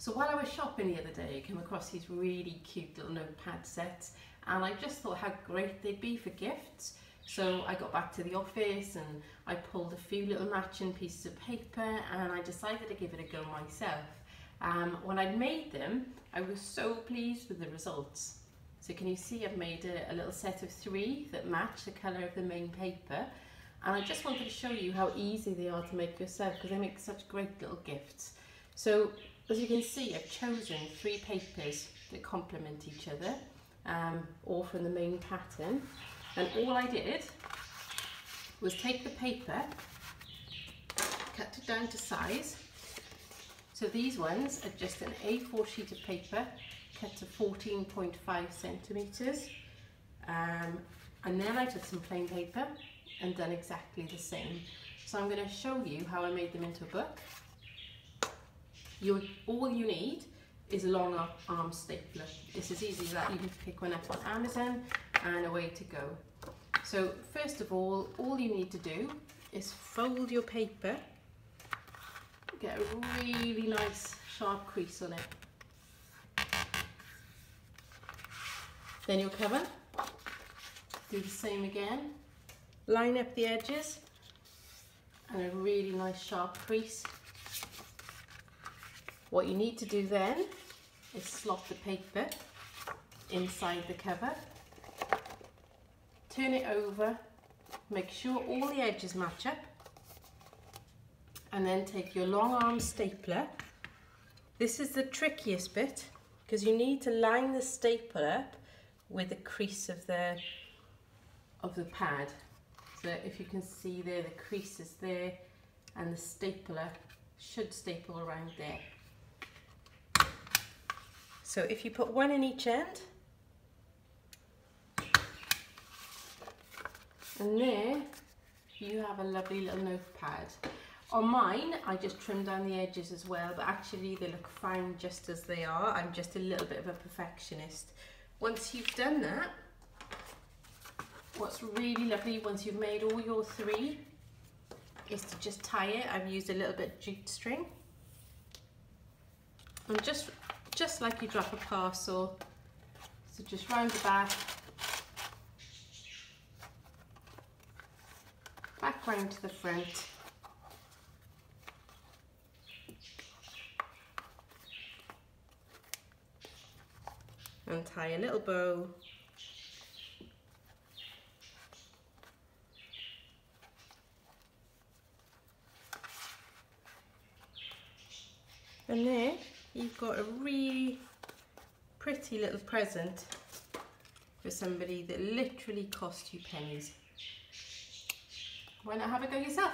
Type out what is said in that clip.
So while I was shopping the other day, I came across these really cute little notepad sets, and I just thought how great they'd be for gifts. So I got back to the office and I pulled a few little matching pieces of paper, and I decided to give it a go myself. When I made them, I was so pleased with the results. So can you see I've made a little set of 3 that match the colour of the main paper, and I just wanted to show you how easy they are to make yourself, because they make such great little gifts. So as you can see, I've chosen 3 papers that complement each other, all from the main pattern, and all I did was take the paper, cut it down to size. So these ones are just an A4 sheet of paper cut to 14.5 centimetres, and then I took some plain paper and done exactly the same. So I'm going to show you how I made them into a book. All you need is a long arm stapler. It's as easy as that. You can pick one up on Amazon and away to go. So first of all you need to do is fold your paper, get a really nice sharp crease on it. Then your cover, do the same again, line up the edges and a really nice sharp crease. What you need to do then is slot the paper inside the cover, turn it over, make sure all the edges match up, and then take your long arm stapler. This is the trickiest bit, because you need to line the stapler up with the crease of the pad. So if you can see there, the crease is there and the stapler should staple around there. So if you put one in each end, and there you have a lovely little notepad. On mine, I just trimmed down the edges as well, but actually they look fine just as they are. I'm just a little bit of a perfectionist. Once you've done that, what's really lovely once you've made all your 3 is to just tie it. I've used a little bit of jute string, and just like you drop a parcel, so just round the back round to the front, and tie a little bow. And there you've got a really pretty little present for somebody that literally cost you pennies. Why not have a go yourself?